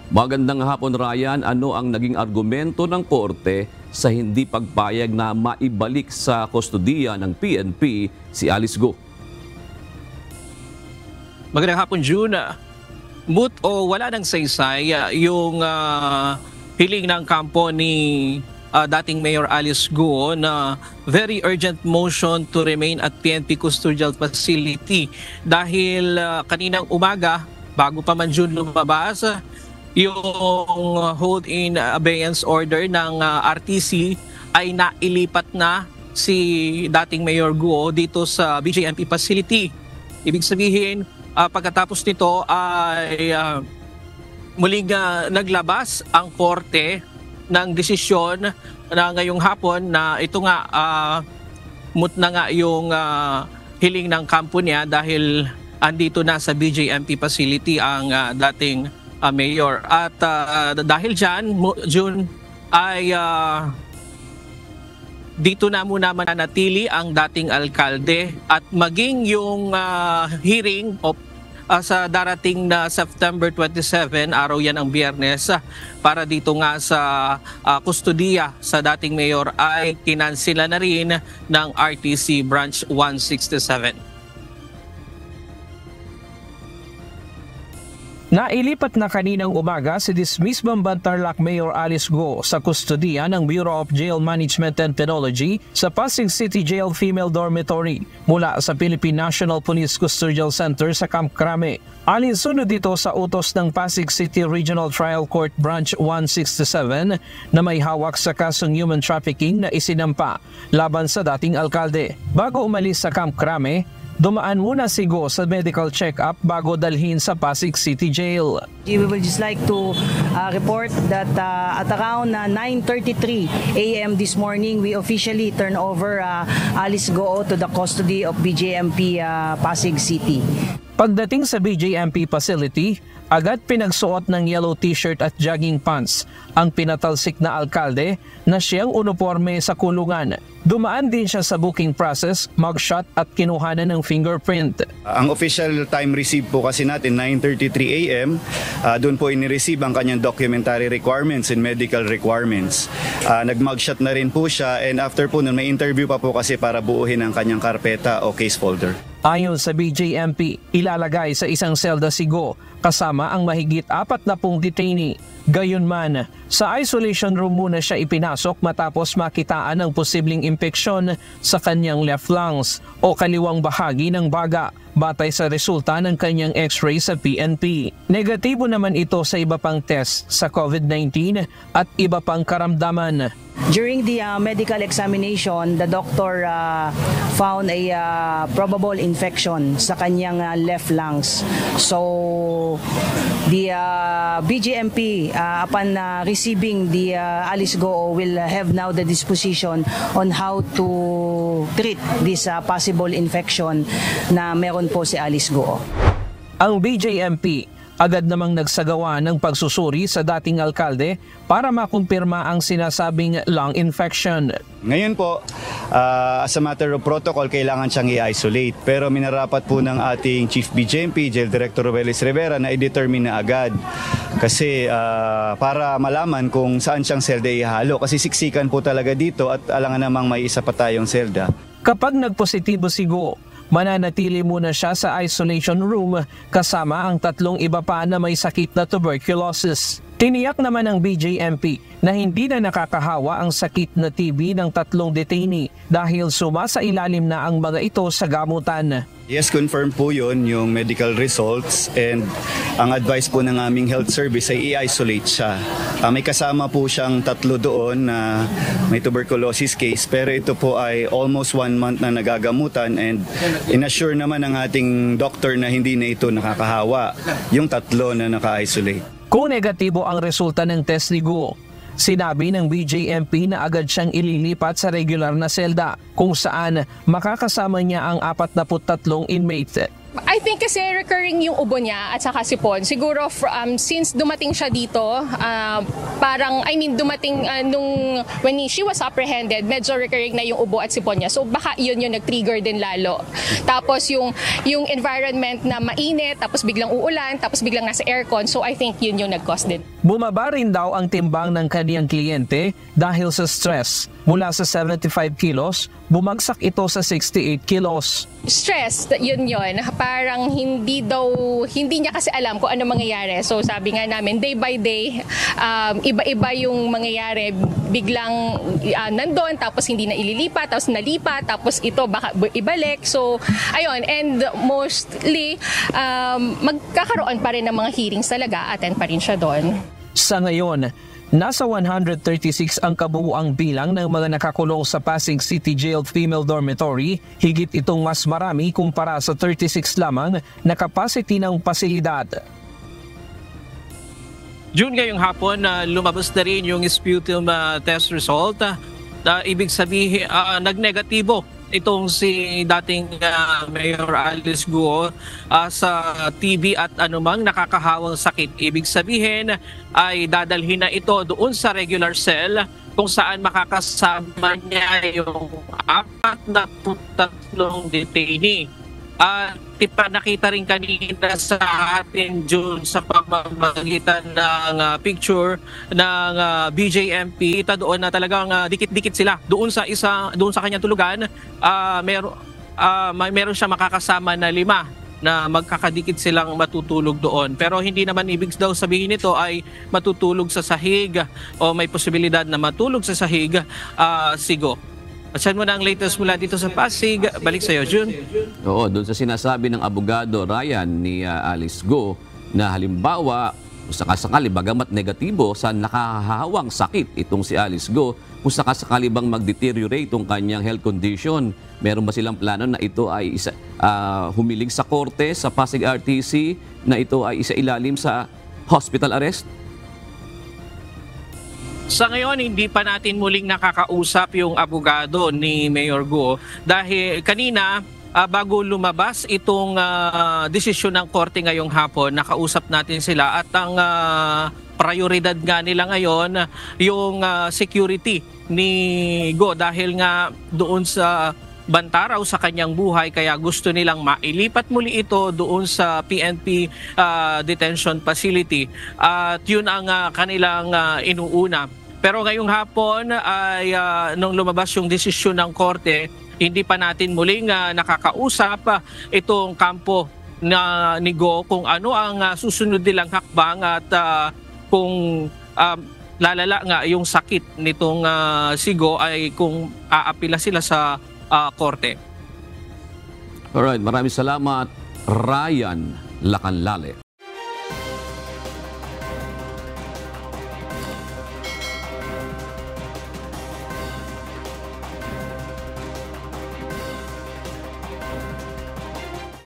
Magandang hapon, Ryan. Ano ang naging argumento ng korte sa hindi pagpayag na maibalik sa kustodiya ng PNP si Alice Go? Magandang hapon, June. Moot o wala ng saysay yung hiling ng kampo ni dating Mayor Alice Go na very urgent motion to remain at PNP Custodial Facility dahil kaninang umaga, bago pa man June lumabas, yung hold in abeyance order ng RTC ay nailipat na si dating Mayor Go dito sa BJMP facility. Ibig sabihin, pagkatapos nito ay muling naglabas ang korte ng desisyon na ngayong hapon na ito nga moot na nga yung hiling ng kampo niya dahil andito na sa BJMP facility ang dating mayor. At dahil dyan, June, ay dito na muna mananatili ang dating alkalde at maging yung hearing sa darating na September 27, araw yan ang Biyernes, para dito nga sa kustodiya sa dating mayor ay kinansila na rin ng RTC Branch 167. Nailipat na kaninang umaga si dismissed Tarlac Mayor Alice Go sa kustodiya ng Bureau of Jail Management and Penology sa Pasig City Jail Female Dormitory mula sa Philippine National Police Custodial Center sa Camp Crame. Alinsunod dito sa utos ng Pasig City Regional Trial Court Branch 167 na may hawak sa kasong human trafficking na isinampa laban sa dating alkalde. Bago umalis sa Camp Crame, dumaan muna si Go sa medical check-up bago dalhin sa Pasig City Jail. We would just like to report that at around 9:33 a.m. this morning, we officially turn over Alice Go to the custody of BJMP Pasig City. Pagdating sa BJMP facility, agad pinagsuot ng yellow t-shirt at jogging pants ang pinatalsik na alkalde na siyang uniforme sa kulungan. Dumaan din siya sa booking process, mugshot at kinuhanan ng fingerprint. Ang official time receive po kasi natin 9:33 a.m. Doon po ini-receive ang kanyang documentary requirements and medical requirements. Nag-mugshot na rin po siya and after po nun may interview pa po kasi para buuhin ang kanyang karpeta o case folder. Ayon sa BJMP, ilalagay sa isang selda si Go kasama ang mahigit 40 detainee. Gayunman, sa isolation room muna siya ipinasok matapos makitaan ng posibleng impeksyon sa kanyang left lungs o kaliwang bahagi ng baga batay sa resulta ng kanyang x-ray sa PNP. Negatibo naman ito sa iba pang test sa COVID-19 at iba pang karamdaman. During the medical examination, the doctor found a probable infection sa kanyang left lungs. So, the BJMP, upon receiving the Alice Go, will have now the disposition on how to treat this possible infection na meron po si Alice Go. Ang BJMP agad namang nagsagawa ng pagsusuri sa dating alkalde para makumpirma ang sinasabing lung infection. Ngayon po, as a matter of protocol, kailangan siyang i-isolate. Pero minarapat po ng ating Chief BJMP, Jail Director Robelis Rivera, na i-determine na agad. Kasi para malaman kung saan siyang selda ihalo. Kasi siksikan po talaga dito at alangan namang may isa pa tayong selda. Kapag nagpositibo si Go, mananatili muna siya sa isolation room kasama ang 3 iba pa na may sakit na tuberculosis. Tiniyak naman ng BJMP na hindi na nakakahawa ang sakit na TB ng 3 detainee dahil sumasailalim na ang mga ito sa gamutan. Yes, confirm po yun, yung medical results, and ang advice po ng aming health service ay i-isolate siya. May kasama po siyang 3 doon na may tuberculosis case, pero ito po ay almost 1 month na nagagamutan and inassure naman ng ating doctor na hindi na ito nakakahawa, yung 3 na naka-isolate. Kung negatibo ang resulta ng test ni Go, sinabi ng BJMP na agad siyang ililipat sa regular na selda kung saan makakasama niya ang 43 inmate. I think kasi recurring yung ubo niya at saka sipon. Siguro since dumating siya dito, parang, dumating when she was apprehended, medyo recurring na yung ubo at sipon niya. So baka yun yung nag-trigger din lalo. Tapos yung environment na mainit, tapos biglang uulan, tapos biglang nasa aircon. So I think yun yung nag-cause din. Bumaba rin daw ang timbang ng kaniyang kliyente dahil sa stress. Mula sa 75 kilos, bumagsak ito sa 68 kilos. Stress, yun. Parang hindi niya kasi alam kung ano mangyayari. So sabi nga namin, day by day, iba-iba yung mangyayari. Biglang nandun, tapos hindi na ililipat, tapos nalipat, tapos ito baka ibalik. So ayun, and mostly magkakaroon pa rin ng mga hearings talaga, attend pa rin siya doon. Sa ngayon, nasa 136 ang kabuuang bilang ng mga nakakulong sa Pasig City Jail Female Dormitory, higit itong mas marami kumpara sa 36 lamang na capacity ng pasilidad. June ngayong hapon, lumabas na rin yung sputum test result. Ibig sabihin, nag-negatibo itong si dating Mayor Alice Guo sa TB at anumang nakakahawang sakit. Ibig sabihin ay dadalhin na ito doon sa regular cell kung saan makakasama niya yung 43 detainee. Nakita rin kanina sa atin June sa pamamagitan ng picture ng BJMP, kita doon na talagang dikit-dikit sila doon sa kanyang tulugan. Meron siya makakasama na 5 na magkakadikit silang matutulog doon. Pero hindi naman ibig daw sabihin nito ay matutulog sa sahig o may posibilidad na matulog sa sahig. Sigo. Saan mo na ang latest mula dito sa Pasig? Balik sa iyo, June. Oo, doon sa sinasabi ng abogado Ryan ni Alice Go na halimbawa, kung sakasakali bagamat negatibo sa nakahahawang sakit itong si Alice Go, kung sakasakali bang mag-deteriorate itong kanyang health condition, meron ba silang plano na ito ay humiling sa korte sa Pasig RTC na ito ay isailalim sa hospital arrest? Sa ngayon, hindi pa natin muling nakakausap yung abogado ni Mayor Go dahil kanina, bago lumabas itong desisyon ng korte ngayong hapon, nakausap natin sila at ang prioridad nga nila ngayon yung security ni Go dahil nga doon sa bantaraw sa kanyang buhay, kaya gusto nilang mailipat muli ito doon sa PNP detention facility at yun ang kanilang inuuna. Pero ngayong hapon ay nung lumabas yung desisyon ng korte, hindi pa natin muling nakakausap itong kampo ni Go kung ano ang susunod nilang hakbang at kung lalala nga yung sakit nitong si Go ay kung aapila sila sa korte. Alright, maraming salamat, Ryan Lacanlale.